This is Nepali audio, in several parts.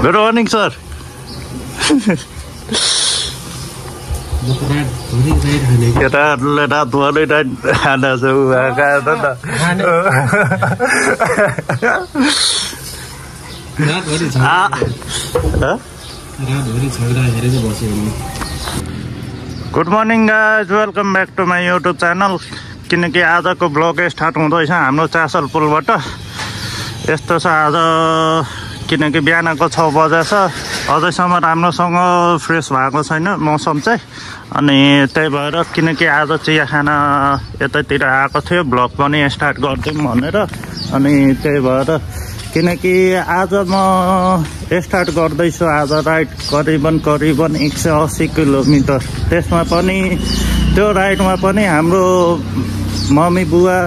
Good morning, sir. केटाहरूले रातभरि खाना छ good morning guys welcome back to my YouTube channel किनकि आजको ब्लग स्टार्ट हुँदैछ हाम्रो चासल पुलबाट यस्तो छ आज किनकि बिहानको 6 बजे छ अझैसम्म राम्रोसँग फ्रेस भएको छैन मौसम चाहिँ अनि त्यही भएर किनकि आज चिया खाना यतातिर आएको थियो ब्लग पनि स्टार्ट गरिदिउँ भनेर अनि त्यही भएर किनकि आज म स्टार्ट गर्दैछु आज राइड करिबन 180 किलोमिटर त्यसमा पनि त्यो राइडमा पनि हाम्रो मम्मी बुवा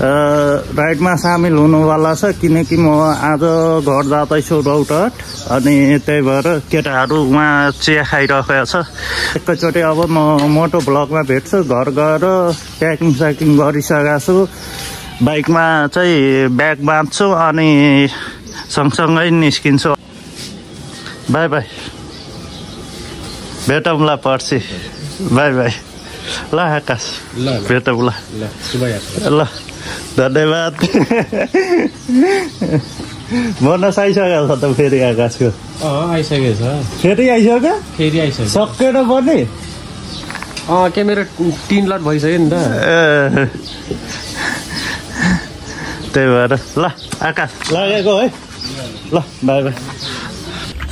राइडमा सामेल हुनुभला छ किनकि म आज घर जाँदैछु रौतहट अनि त्यही भएर केटाहरू उहाँ चिया खाइरहेको छ एकैचोटि अब म मोटो ब्लगमा भेट्छु घर गएर प्याकिङ गरिसकेको छु बाइकमा चाहिँ ब्याग बाँध्छु अनि सँगसँगै निस्किन्छु बाई बाई भेटौँला पर्सि बाई बाई ल आकाश भेटौँला ल धन्यवाद बोनस आइसकेको छ त फेरि आकाशको आइसकेको छ फेरि आइसक्यो सकेर पनि के मेरो 3 लट भइसक्यो नि त त्यही भएर ल आकाश लागेको है ल by by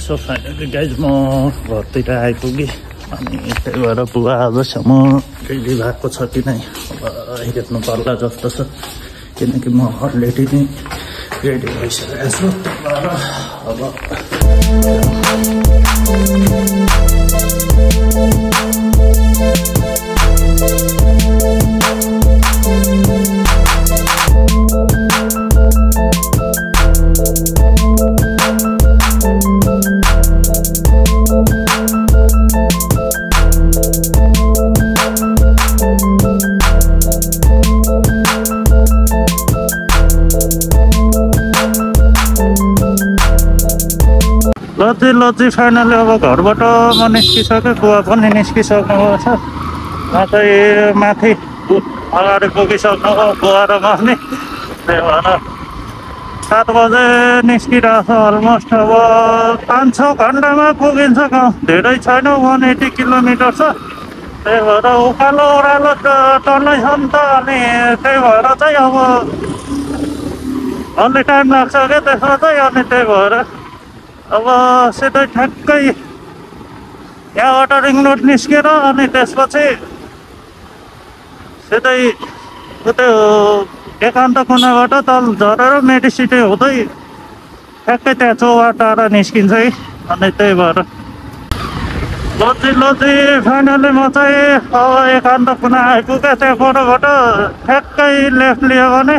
so finally guys म घरतिर आइपुगेँ अनि त्यही भएर बुवा आजसम्म रेडी भएको छ कि नै हेर्नु पर्ला जस्तो छ किनकि म अलरेडी नै रेडी भइसकेको छु त्यही भएर अब लजी फाइनली अब घरबाट म निस्किसकेँ बुवा पनि निस्किसक्नु छ म चाहिँ माथि अगाडि पुगिसक्नु भयो बुवा र पनि त्यही भएर 7 बजे निस्किरहेको छ अलमोस्ट अब 5-6 घन्टामा पुगिन्छ गाउँ धेरै छैन 180 किलोमिटर छ त्यही भएर उकालो ओह्रालो टर्नै छ नि त अनि त्यही भएर चाहिँ अब अलि टाइम लाग्छ क्या त्यसमा चाहिँ अनि त्यही भएर अब सिधै ठ्याक्कै यहाँबाट रिङ रोड निस्केर अनि त्यसपछि सिधै त्यो एकान्त कुनाबाट तल झरेर मेडिसिटी हुँदै ठ्याक्कै त्यहाँ चौवा टाढा निस्किन्छ है अनि त्यही भएर लजी फाइनली म चाहिँ अब एकान्त कुना आइपुगेँ त्यहाँबाट ठ्याक्कै लेफ्ट लियो भने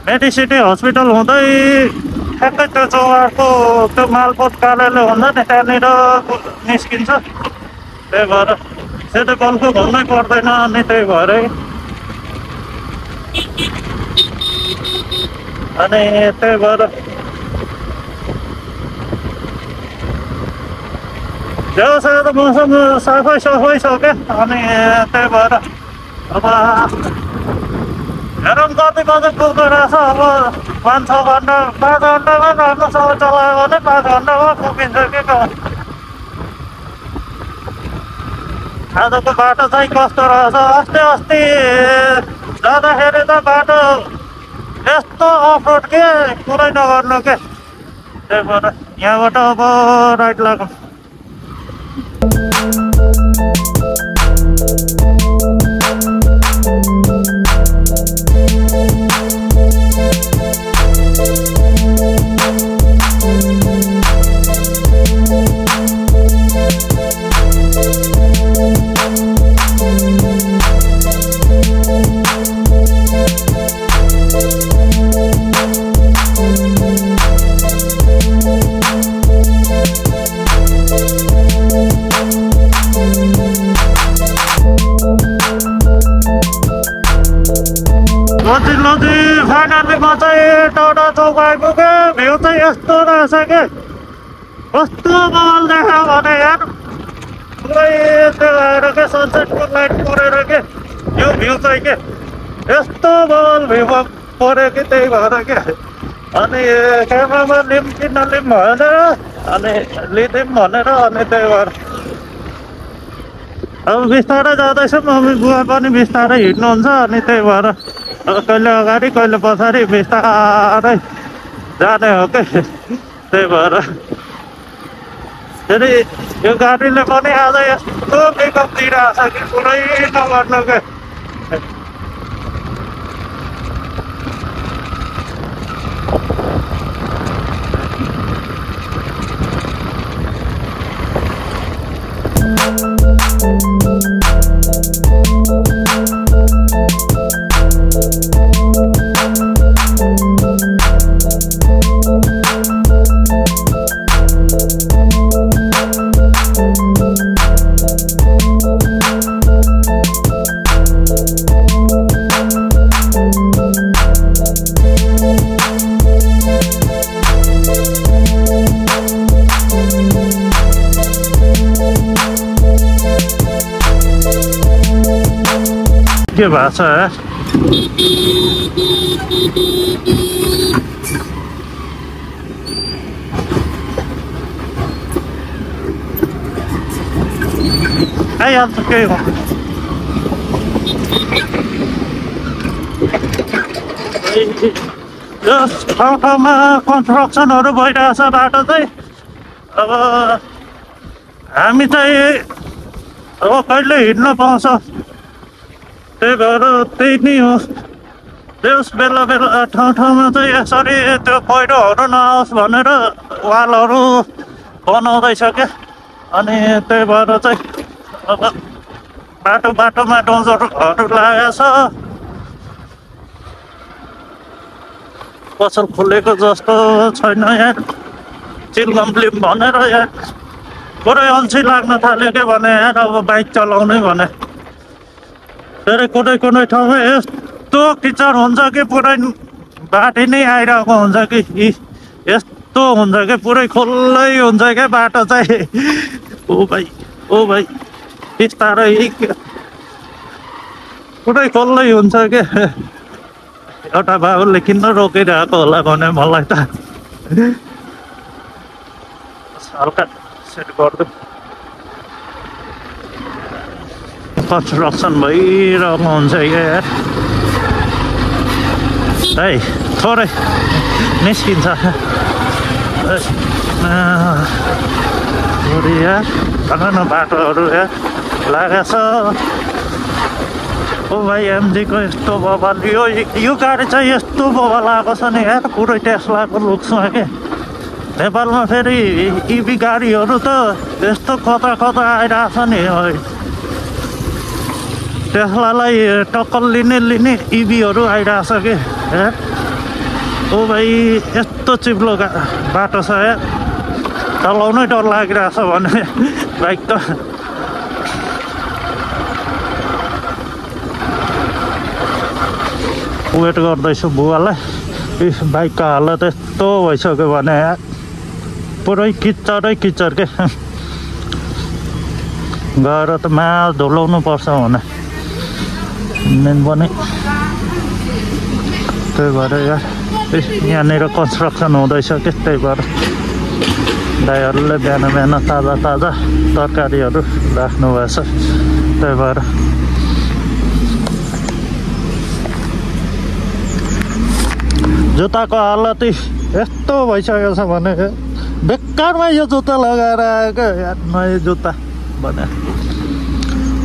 मेडिसिटी हस्पिटल हुँदै ठ्याक्कै त्यो चौवाको त्यो मालपोत कार्यालय हुन्छ नि त्यहाँनिर निस्किन्छ त्यही भएर सिधै बल्को घुम्नै पर्दैन अनि त्यही भएरै अनि त्यही भएर व्यवसाय त मौसम सफै छ क्या अनि त्यही भएर अब हेरौँ कति बजे पुग्दो रहेछ अब 5-6 घन्टा 5 घन्टामा राम्रोसँग चलायो भने 5 घन्टामा पुगिन्छ कि आजको बाटो चाहिँ कस्तो रहेछ अस्ति जाँदाखेरि त बाटो यस्तो अफ रोड के कुरै नगर्नु के त्यही भएर यहाँबाट अब राइट लागौँ फाइनली म चाहिँ टाढा चौक आइपुगेँ भ्यू चाहिँ यस्तो रहेछ के कस्तो बवाल देखा भने यार पुरै त्यो आएर के सनसेटको लाइट परेर के यो भ्यू चाहिँ के यस्तो बवाल भ्यू पऱ्यो कि त्यही भएर के अनि क्यामेरामा लिम कि नलिम भनेर अनि लिदिउँ भनेर अनि त्यही भएर अब बिस्तारै जाँदैछु मम्मी बुवा पनि बिस्तारै हिँड्नुहुन्छ अनि त्यही भएर अब कहिले अगाडि कहिले पछाडि बिस्तारै जाने हो कि त्यही भएर फेरि यो गाडीले पनि आज यस्तो पिकअप दिइरहेछ कि पुरै नगर्नु के के भएको छ आइहाल्छ केही हो यस ठाउँ ठाउँमा कन्स्ट्रक्सनहरू भइरहेछ बाटो चाहिँ अब हामी चाहिँ अब कहिले हिँड्न पाउँछ त्यही भएर त्यही नै हो त्यस बेला बेला ठाउँ ठाउँमा चाहिँ यसरी त्यो पहिरोहरू नआओस् भनेर वालहरू बनाउँदैछ क्या अनि त्यही भएर चाहिँ अब बाटो बाटोमा डोजरहरू लागेको छ पसल खोलेको जस्तो छैन यहाँ चिल्लम्लिम भनेर यहाँ पुरै अल्छी लाग्न थाल्यो क्या भने यहाँ अब बाइक चलाउनै भने फेरि कुनै कुनै ठाउँमा यस्तो किचड हुन्छ कि पुरै बाटो नै आइरहेको हुन्छ कि यस्तो हुन्छ कि पुरै खुल्लै हुन्छ क्या बाटो चाहिँ ओ भाइ बिस्तारै पुरै खुल्लै हुन्छ क्या एउटा बाबुले किन रोकिरहेको होला भने मलाई त हल्का सेट गर्दै कन्स्ट्रक्सन भइरहेको हुन्छ यार है थोरै निस्किन्छ यार भन बाटोहरू यार लागेको छ ओ भाइ एमजीको यस्तो बवाल यो गाडी चाहिँ यस्तो बवाल आएको छ नि यार पुरै टेस्लाको लुक्समा के नेपालमा फेरि इभी गाडीहरू त यस्तो कता कता आइरहेछ नि टेस्लालाई टक्कर लिने इभीहरू आइरहेछ कि ओ भाइ यस्तो चिप्लो बाटो छ यार चलाउनै डर लागिरहेछ भने बाइक त वेट गर्दैछु बुवालाई बाइकको हालत यस्तो भइसक्यो भने यार पुरै किचडै किचड के गएर त माल धुलाउनु पर्छ भने मेन पनि त्यही भएर यार यहाँनिर कन्स्ट्रक्सन हुँदैछ कि त्यही भएर दाइहरूले बिहान बिहान ताजा ताजा तरकारीहरू राख्नु भएछ त्यही भएर जुत्ताको हालत यस्तो भइसकेको छ भने बेकारमा यो जुत्ता लगाएर आएको यार नयाँ जुत्ता भने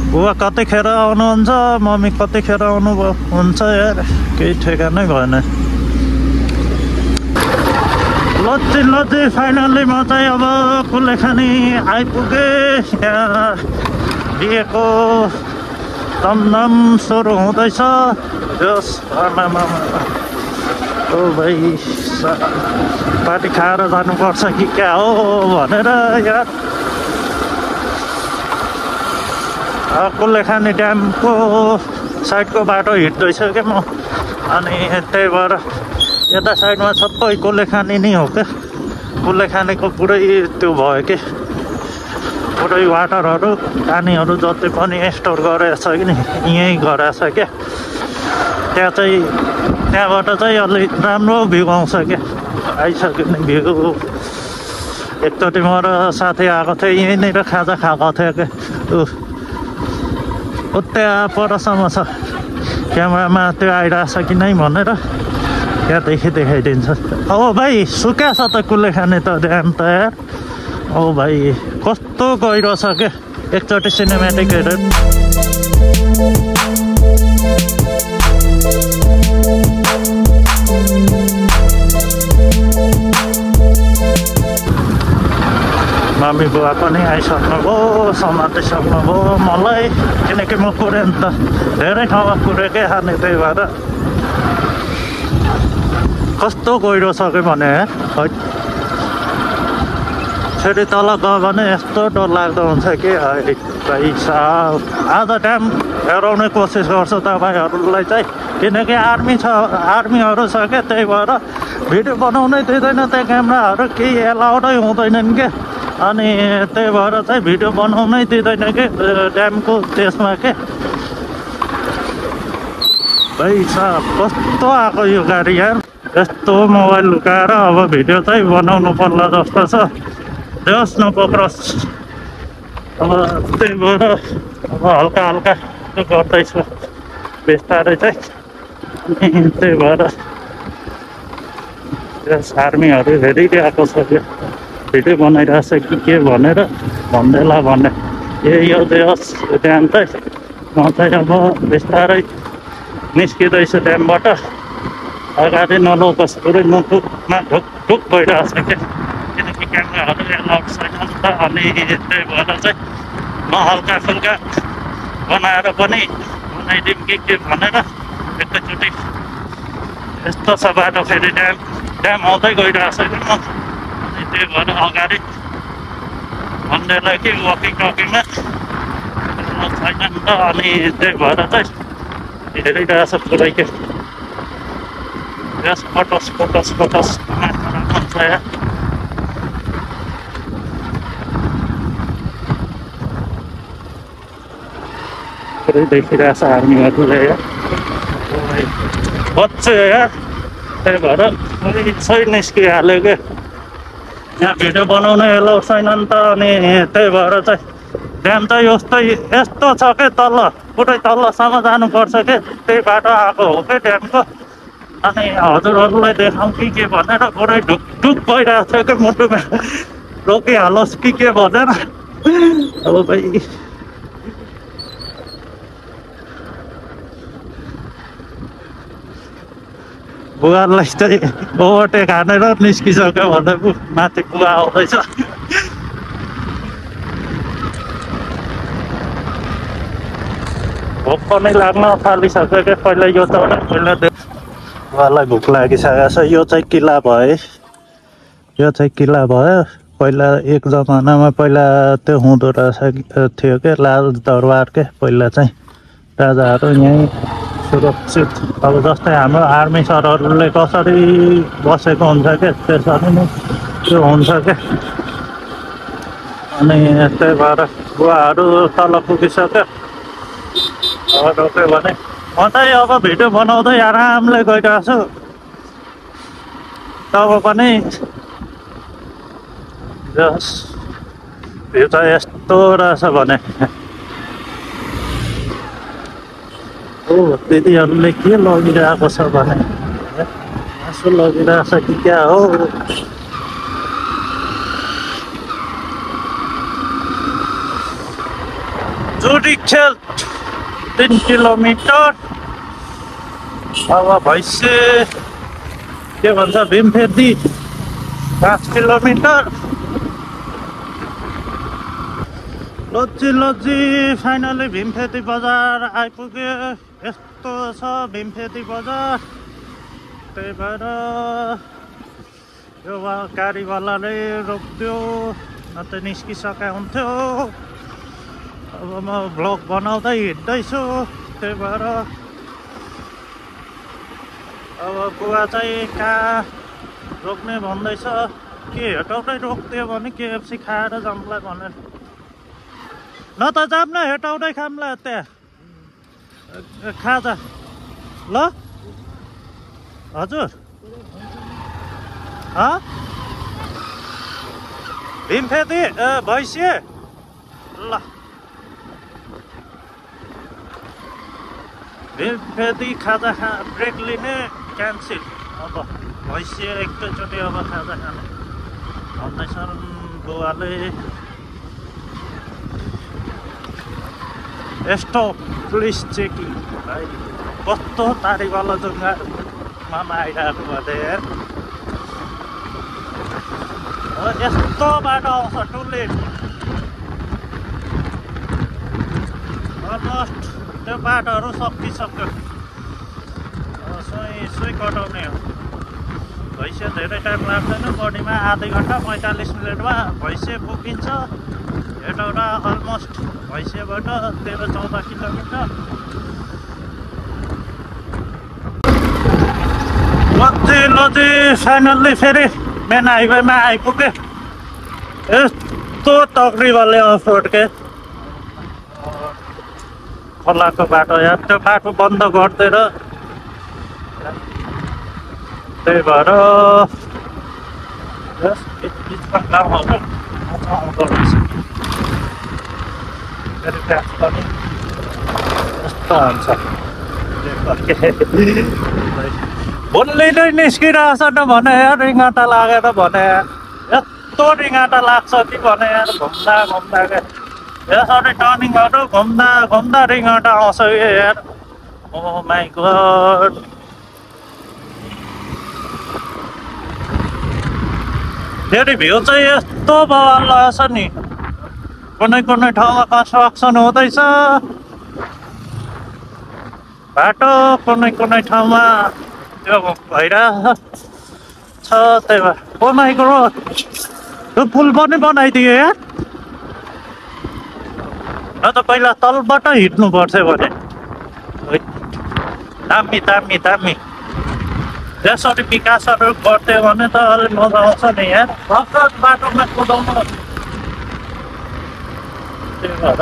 बुवा कतिखेर आउनुहुन्छ मम्मी कतिखेर आउनु हुन्छ यार केही ठेगानै भएन लज्जी फाइनल्ली म चाहिँ अब कुलेखानी आइपुगेँ यहाँ बिहेको दमदम सुरु हुँदैछ यस आमामा ओ भाइ पार्टी खाएर जानुपर्छ कि क्या हो भनेर यार कुलेखानी ड्यामको साइडको बाटो हिँड्दैछ क्या म अनि त्यही भएर यता साइडमा सबै कुलेखानी नै हो क्या कुल्ले खानेको पुरै त्यो भयो कि पुरै वाटरहरू पानीहरू जति पनि स्टोर गरेको छ कि नि यहीँ गरेको छ क्या त्यहाँ चाहिँ त्यहाँबाट चाहिँ अलि राम्रो भ्यू आउँछ क्या आइसक्यो नि भ्यू एकचोटि म र साथी आएको थियो यहीँनिर खाजा खाएको थियो क्या त्यहाँ परसम्म छ क्यामेरामा त्यो आइरहेछ कि नै भनेर त्यहाँदेखि देखाइदिन्छ ओ भाइ सुक्या छ त कुल्ले खाने त ड्याम त यार ओ भाइ कस्तो गहिरो छ क्या एकचोटि सिनेमेटिक हेरेर मम्मी बुवा पनि आइसक्नुभयो समातिसक्नुभयो मलाई किनकि म कुरेँ नि त धेरै ठाउँमा कुरेकै खाने त्यही भएर कस्तो गहिरो छ कि भने फेरि तल गयो भने यस्तो डर लाग्दो हुन्छ कि भाइ साहब आज ड्याम हेराउने कोसिस गर्छु तपाईँहरूलाई चाहिँ किनकि आर्मीहरू छ क्या त्यही भएर भिडियो बनाउनै दिँदैन त्यो क्यामेराहरू केही एलाउडै हुँदैनन् क्या अनि त्यही भएर चाहिँ भिडियो बनाउनै दिँदैन कि ड्यामको त्यसमा के भाइ साहब कस्तो आएको यो गाडी यार यस्तो मोबाइल लुकाएर अब भिडियो चाहिँ बनाउनु पर्ला जस्तो छ देओस् नपक्रोस् अब त्यही भएर अब हल्का हल्का त्यो गर्दैछु बिस्तारै चाहिँ अनि त्यही भएर आर्मीहरू हेरिरहेको छ क्या भिडियो बनाइरहेछ कि के भनेर भन्दैला भने यो देओस् ड्याम चाहिँ म चाहिँ अब बिस्तारै निस्किँदैछु ड्यामबाट अगाडि नलौकोस् पुरै मुखमा ढुक भइरहेछ क्या किनकि क्यामेराहरू एलाउड छैन नि त अनि त्यही भएर चाहिँ म हल्का फुल्का बनाएर पनि बनाइदिउँ के भनेर एकैचोटि यस्तो छ बाटो फेरि ड्याम आउँदै गइरहेछ कि म अनि त्यही भएर अगाडि भन्नेलाई कि वकिङ टकिङमा छैन नि त अनि त्यही भएर चाहिँ हेरिरहेछ पुरै के यस पटस हुन्छ या पुरै देखिरहेछ आर्मीहरूले या बच्चे यार त्यही भएर सही निस्किहाल्यो क्या यहाँ भिडियो बनाउन एलाउ छैन नि त अनि त्यही भएर चाहिँ ड्याम चाहिँ यस्तो छ क्या तल पुरै तलसम्म जानुपर्छ क्या त्यही बाटो आएको हो क्या ड्यामको अनि हजुरहरूलाई देखाउँ के भनेर पुरै ढुक भइरहेको थियो क्या मुटुमा रोकिहालोस् के भनेर अब भाइ बुवालाई चाहिँ ओभरटेक हानेर निस्किसक्यो भन्दा माथि बुवा आउँदैछ भोक पनि लाग्न थालिसक्यो क्या पहिला यो त पहिला बुवालाई भोक लागिसकेको छ यो चाहिँ किल्ला भयो पहिला एक जमानामा पहिला त्यो हुँदो रहेछ थियो क्या लाल दरबार के पहिला चाहिँ राजाहरू यहीँ सुरक्षित अब जस्तै हाम्रो आर्मी सरहरूले कसरी बसेको हुन्छ क्या त्यसरी नै त्यो हुन्छ क्या अनि त्यही भएर बुवाहरू तल पुगिसक्यो अब रोक्यो भने म चाहिँ अब भिडियो बनाउँदै आरामले गइरहेको छु तब पनि भ्यू त यस्तो रहेछ भने हो दिदीहरूले के लगिरहेको छ भने मासु लगिरहेछ कि क्या हो जुडी खेल 3 किलोमिटर अब भैँसे के भन्छ भीमफेदी 5 किलोमिटर लज्जी फाइनली भीमफेदी बजार आइपुग्यो यस्तो छ भीमफेदी बजार त्यही भएर यो गाडीवालाले रोक्यो नत्र निस्किसकेको हुन्थ्यो अब म भ्लग बनाउँदै हिँड्दैछु त्यही भएर अब बुवा चाहिँ कहाँ रोक्ने भन्दैछ के हेटाउँदै रोकिदियो भने केएफसी खाएर जाउँला भनेर न त जाऊँ न हेटाउँदै खाऊँला त्यहाँ खाजा ल हजुर भीमफेदी भैँसी ल भीमफेदी खाजा ब्रेक लिने क्यान्सिल अब भैँसी एकैचोटि अब खाजा खाने भन्दैछन् बुवाले स्टप पुलिस चेकिङ भाइ कस्तो तारीवाला जग्गामा आइरहेको भने यस्तो बाटो आउँछ टुलेट अलमोस्ट त्यो बाटोहरू सकिसक्यो सुई कटाउने हो भैँसी धेरै टाइम लाग्दैन बडीमा आधा घन्टा 45 मिनटमा भैँसी पुगिन्छ हेटौँडा अलमोस्ट भैँसीबाट 13-14 किलोमिटर लजी फाइनल्ली फेरि मेन हाइवेमा आइपुगे यस्तो तकरिबले अफरोड के खोलाको बाटो या त्यो बाटो बन्द गरिदिएर त्यही भएर बिचमा गाउँहरू आउँदो रहेछ फेरि ट्याक्स पनि यस्तो हुन्छ भोलि नै निस्किरहेछ न भने यार रिङ्गाटा लागेर भने यस्तो रिङ्गाटा लाग्छ कि भने यार घुम्दा घुम्दा क्या यसरी टर्निङहरू घुम्दा घुम्दा रिङ्गाटा आउँछ कि यार ओ माई गड फेरि भ्यू चाहिँ यस्तो बवाल रहेछ नि कुनै कुनै ठाउँमा कन्स्ट्रक्सन हुँदैछ बाटो कुनै कुनै ठाउँमा त्यो भइरहेछ त्यही भएर ओ माई गड त्यो पुल पनि बनाइदियो यार न त पहिला तलबाट हिँड्नु पर्थ्यो भने दामी दामी दामी यसरी विकासहरू गर्थ्यो भने त अलिक मजा आउँछ नि यार भर्खर बाटोमा कुदाउनु त्यही भएर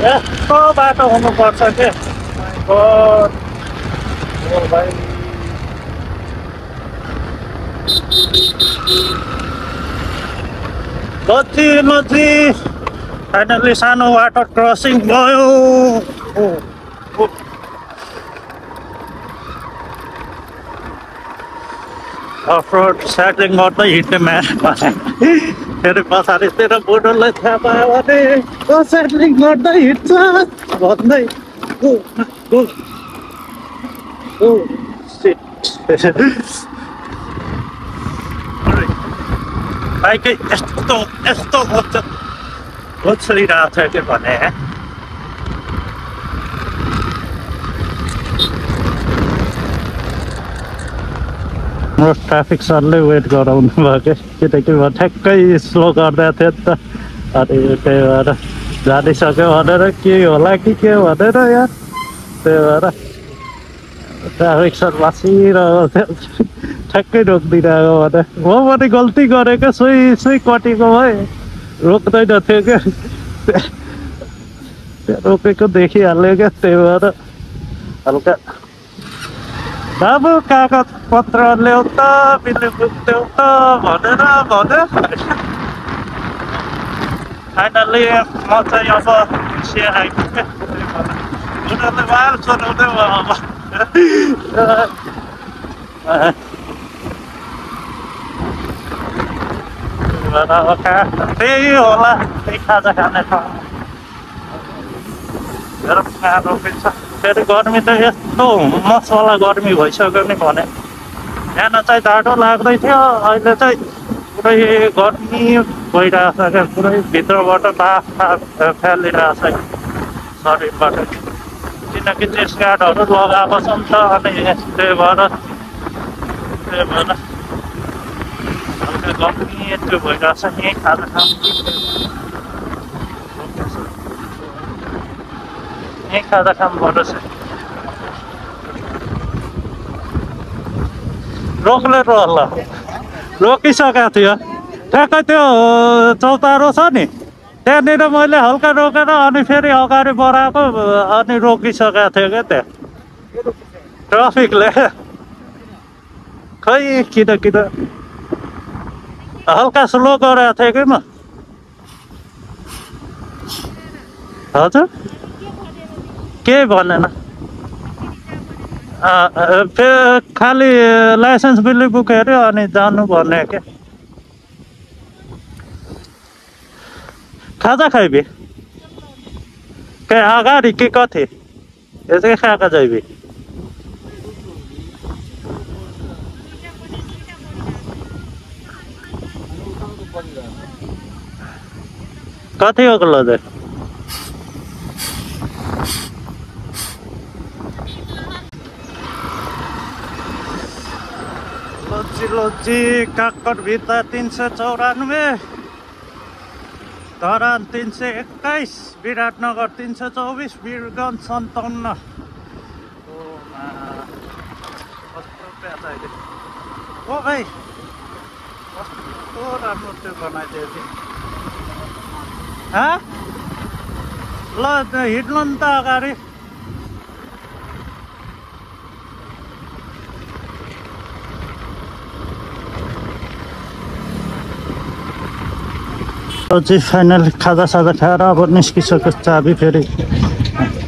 यस्तो बाटो हुनुपर्छ के भाइ लथी फाइनल्ली सानो वाटर क्रसिङ भयो अफरोड साइक्लिङ गर्दै हिँड्ने म्याच फेरि पछाडितिर बुढोलाई थाहा पायो भने साइक्लिङ गर्दै हिँड्छ भन्दै बाइकै यस्तो यस्तो उछलिरहेको थियो कि भने ट्राफिक सरले वेट गराउनु भयो किनकि म ठ्याक्कै स्लो गर्दा थियो नि त अनि त्यही भएर जानिसक्यो भनेर के होला कि के भनेर यार त्यही भएर ट्राफिक सर बसिरहेको थियो ठ्याक्कै रोकिदिरहेको भने म पनि गल्ती गरेको सुई कटेको भए रोक्दैन थियो क्या रोकेको देखिहाल्यो क्या त्यही भएर हल्का बाबु कागज पत्र ल्याउ त बिल्ली बुझ्देऊ त भनेर भन्यो फाइनल्ली म चाहिँ अब सेयर आइपुगेँ उनीहरूले बाहिर चलाउँदै अब त्यही होला त्यही खाजा खाने ठाउँ कहाँ रोकिन्छ फेरि गर्मी त यस्तो मसला गर्मी भइसक्यो नि भने बिहान चाहिँ जाडो लाग्दै थियो अहिले चाहिँ पुरै गर्मी भइरहेछ क्या पुरै भित्रबाट बाफ फ्यालिरहेछ शरीरबाट किनकि चेस्ट गार्डहरू लगाएको छ नि त अनि त्यही भएर हल्का गर्मी त्यो भइरहेछ नि खाजा खानु यहीँ खाजा खानुपर्छ रोक्ले ल रोकिसकेको थियो ठ्याक्कै त्यो चौतारो छ नि त्यहाँनिर मैले हल्का रोकेर अनि फेरि अगाडि बढाएको अनि रोकिसकेको थियो क्या त्यहाँ ट्राफिकले खै किन हल्का स्लो गरेको थिएँ कि म हजुर केही भनेन खालि लाइसेन्स बिल बुक हेऱ्यो अनि जानु भन्ने के खाजा खाइबी के अगाडि के कति यसै खाएका जाइबी कति हो लज लोची काकट भित्ता 394 धरान 321 विराटनगर 324 वीरगञ्ज 57 ओ भाइ कस्तो राम्रो त्यो बनाइदियो ल हिँड्नु नि त अगाडि चाहिँ फाइनली खाजा खाएर अब निस्किसक्यो चाबी फेरि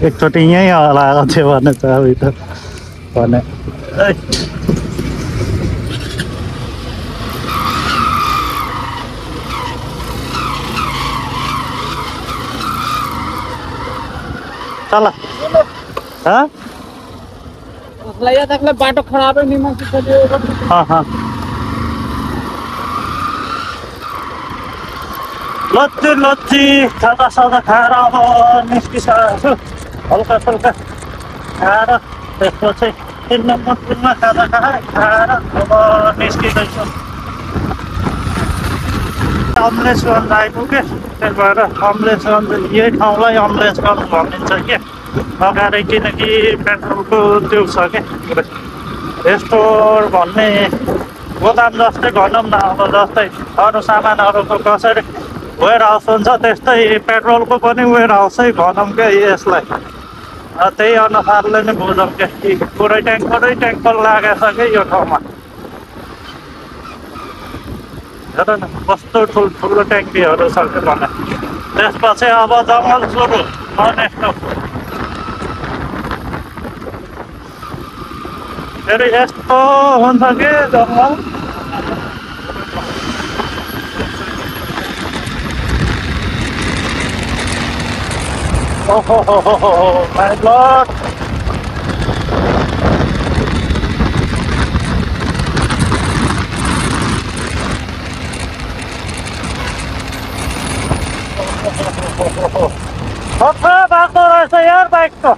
एकचोटि यहीँ हलाएको थियो भने चाबी त भने चल बाटो खराब है लच्ची खाजा खाएर अब निस्किसकेको छु हल्का फुल्का खाएर त्यसपछि 3 नम्बर पुलमा खाजा खाएर अब निस्किँदैछु अमलेशगञ्ज आइपुगेँ त्यही भएर अमलेशगञ्ज यही ठाउँलाई अमलेशगञ्ज भनिन्छ के अगाडि किनकि पेट्रोलको त्यो छ क्या स्टोर भन्ने गोदाम जस्तै भनौँ न अब जस्तै अरू सामानहरूको कसरी वेयर हाउस हुन्छ त्यस्तै पेट्रोलको पनि वेयर हाउसै भनौँ क्या यसलाई त्यही अनुसारले नै बुझौँ क्या पुरै ट्याङ्कर लागेछ क्या यो ठाउँमा हेर न कस्तो ठुल्ठुलो ट्याङ्कीहरू छ कि भने त्यसपछि अब जङ्गल सुरु नेक्स्ट फेरि यस्तो हुन्छ कि जङ्गल Oh my God! Apa bakal saya baik tuh?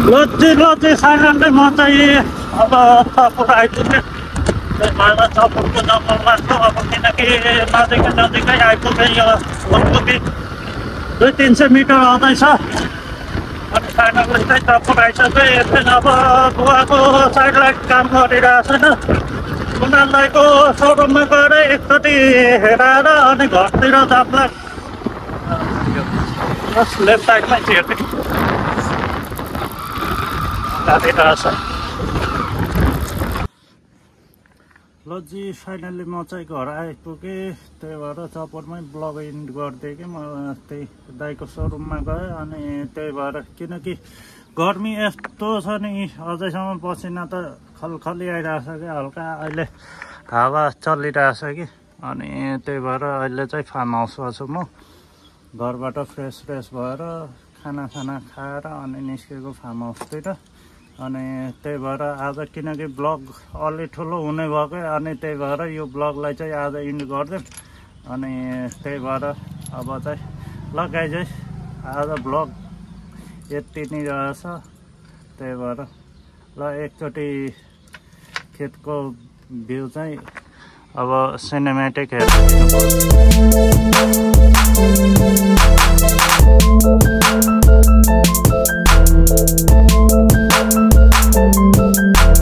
Lotsi silently matai apa purai itu mana चपरको जङ्गल लाग्छ अब किनकि नजिकै आइपुग्यो यो लगभग 200-300 मिटर आउँदैछ अनि फाइनल चाहिँ चपर आइसक्यो एकछिन अब बुवाको साइडलाइट काम गरिरहेको छैन उनीहरूलाई सोरुममा गएर एकचोटि हेराएर अनि घरतिर जाउँला लेफ्ट साइडमै हेर्ने गाडिरहेछ ल जी फाइनली म चाहिँ घर आइपुगेँ त्यही भएर चपरमै ब्लग इन्ड गरिदिएँ कि म त्यही दाइको सोरुममा गएँ अनि त्यही भएर किनकि गर्मी यस्तो छ नि अझैसम्म पसिना त खलखली आइरहेछ कि हल्का अहिले हावा चलिरहेछ कि अनि त्यही भएर अहिले चाहिँ फार्म हाउसमा छु म घरबाट फ्रेस भएर खाना खाएर अनि निस्केको फार्म हाउसतिर अनि त्यही भएर आज किनकि ब्लग अलि ठुलो हुने भएकै अनि त्यही भएर यो ब्लगलाई चाहिँ आज इन्ड गरिदिउँ अनि त्यही भएर अब चाहिँ ल गाइज आज ब्लग यति नै रहेछ त्यही भएर ल एकचोटि खेतको भ्यू चाहिँ अब सिनेमेटिक हेर्नु